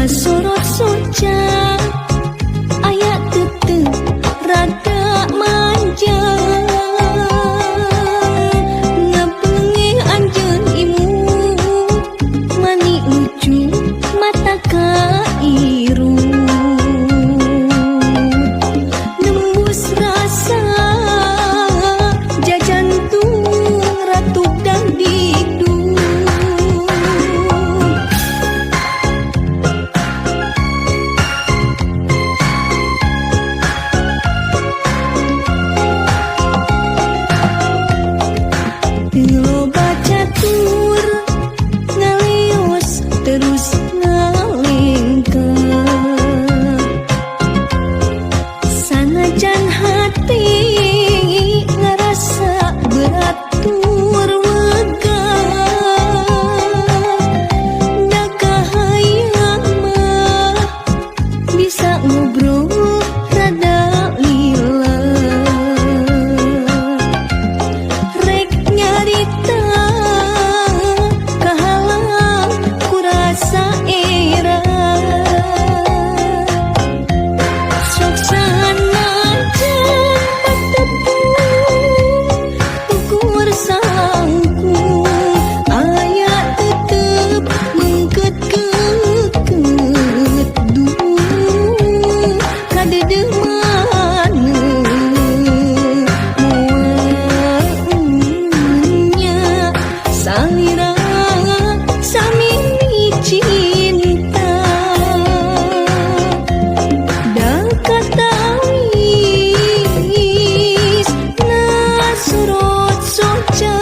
sorot soca aya tetep rada manja ngapenge anjeun imut mani lucu mata kairu nembus rasa jajantung ratu dan dikduk loba catur ngalios terus ngalengkeun sanajan hati ngerasa berat tur wegah da kahayang mah bisa ngobrol rada lila rek nyarita kahalang ku rasa era sok sanajan patepung ukur sangkung aya tetep mengket-ket duh kadeudeung maneh salira samimi cinta da katawis na sorot soca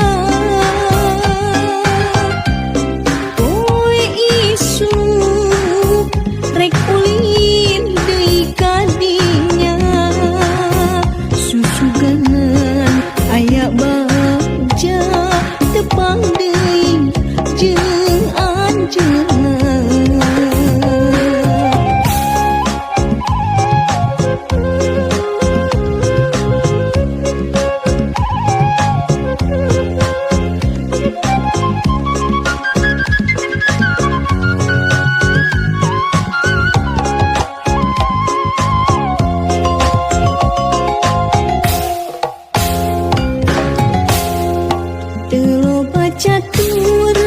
poe isu rek ulin deui kadinya susuganan aya bagja tepang deui jeung anjeunna teu loba catur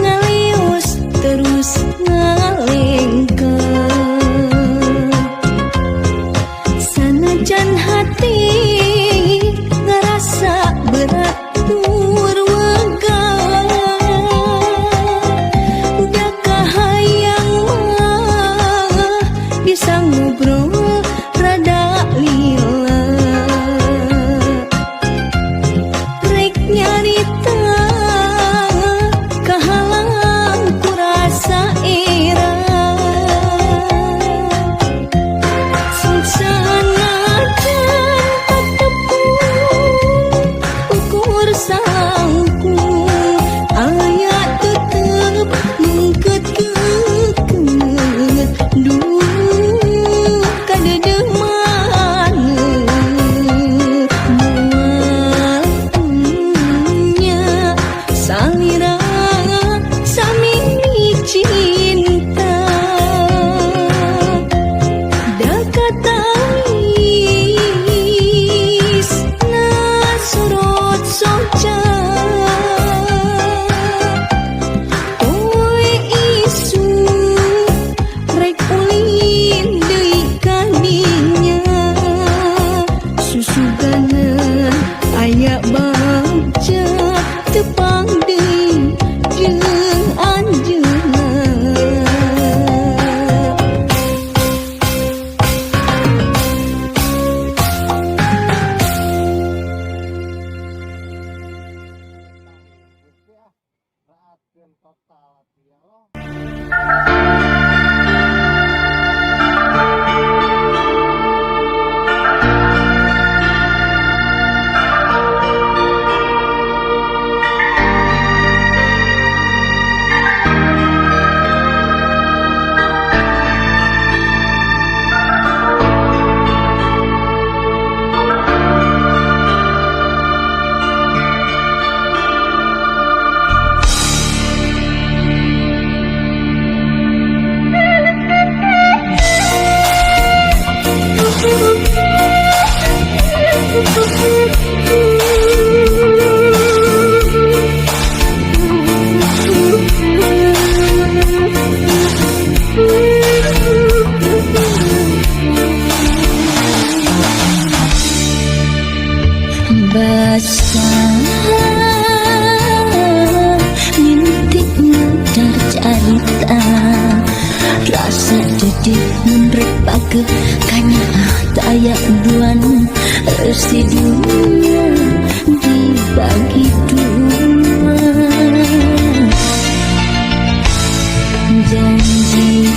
ngalios terus ngalengkeun sanajan hati ngerasa berat tur wegah da kahayang mah bisa ngobrol rada lila rek nyarita kahalang ku rasa era ke kanya tayak duan residunya dibagi dua. Janji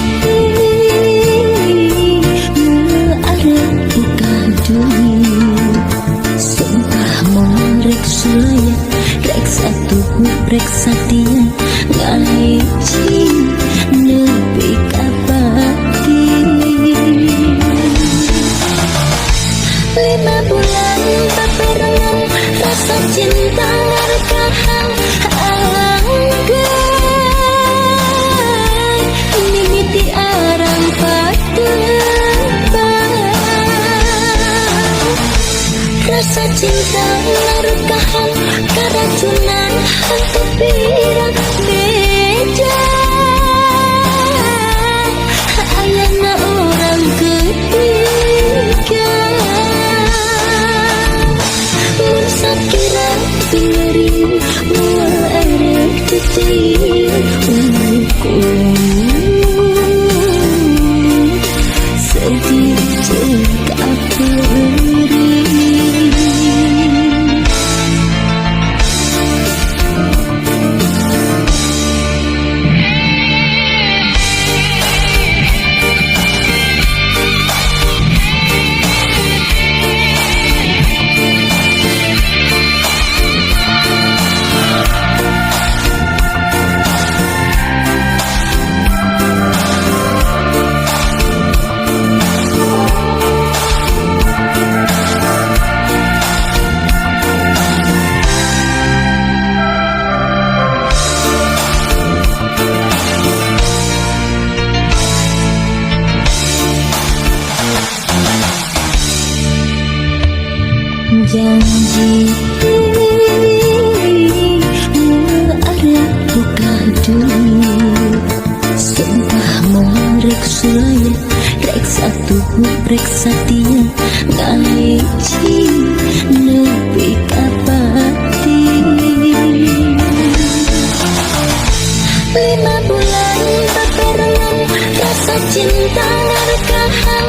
ada buka dunia, sumpah morek sulaya rek satu rek satia ngalici nepi kapati. 5 bulan bebarengan rasa cinta ngarekahan anggai mimiti arang patebang. Rasa cinta ngarekahan keracunan hantu pirang beda. Ayana orang ketiga Sakira piring mual erek titir hukum sedih cekap beri. Janji ada buka dunia, sumpah morek sulaya rek satu rek satia ngalici nepi kapati. 5 bulan bebarengan rasa cinta ngarekahan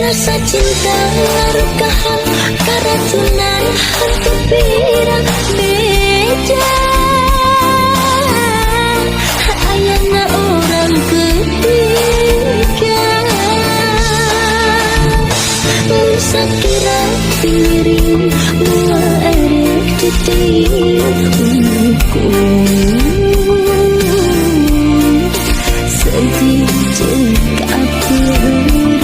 rasa cinta ngarekahan keracunan hantu pirang beda. Ayana orang ketiga sakira piring mual erek titir hukum sedih cekap beri.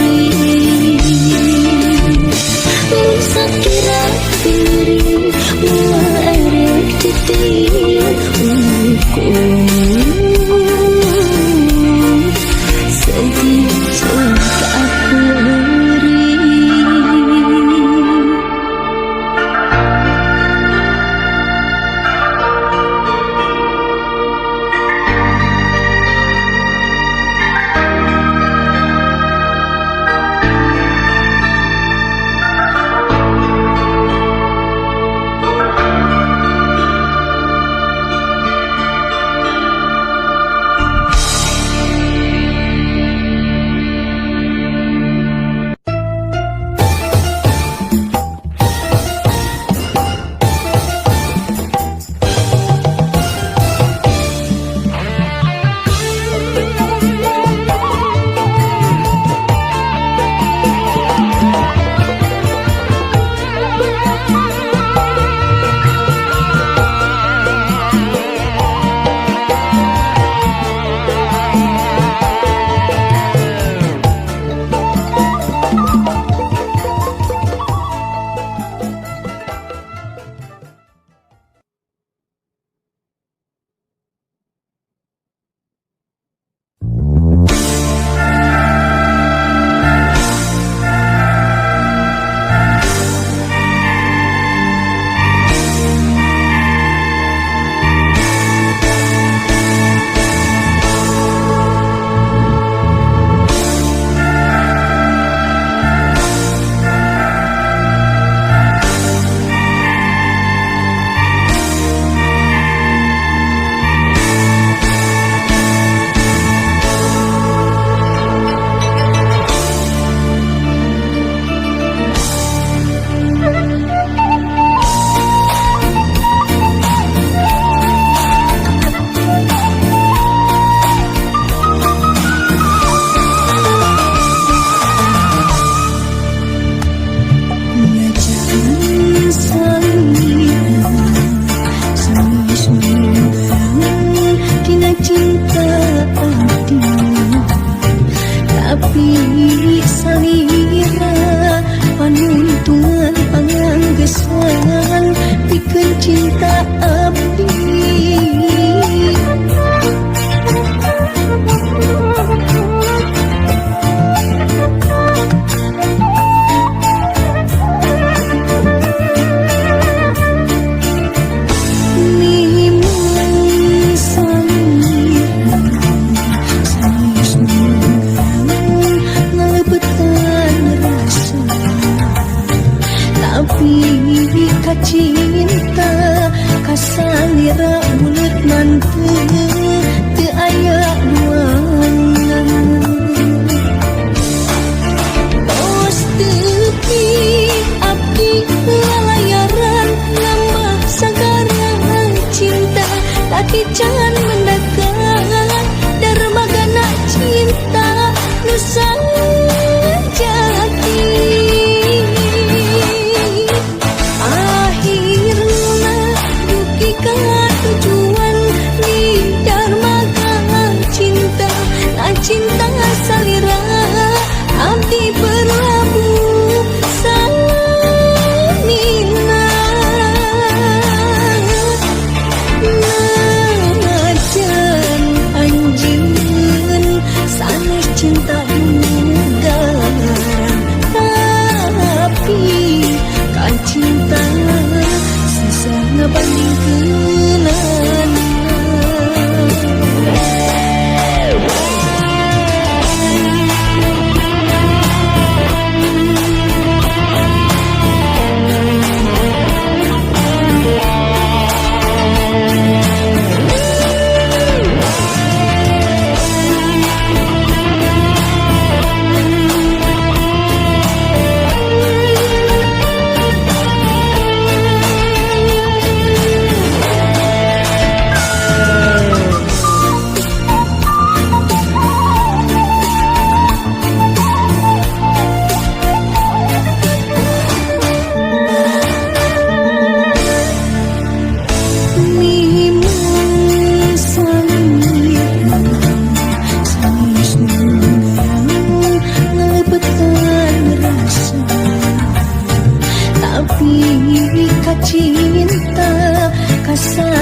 Sakira piring mual erek titir hukum sedih cekap beri. ka cinta kasalira mulut nanti teu aya duangan tos tepi abdi lalayaran nambah sagaran cinta tapi jangan mendekat dermagana cinta nusa jati akhirna duki ka tujuan di dermaga cinta na cinta salira abdi berlabuh samina najan anjeun sanes cinta negara tapi kan cinta susah ngebandingkeun cinta kasar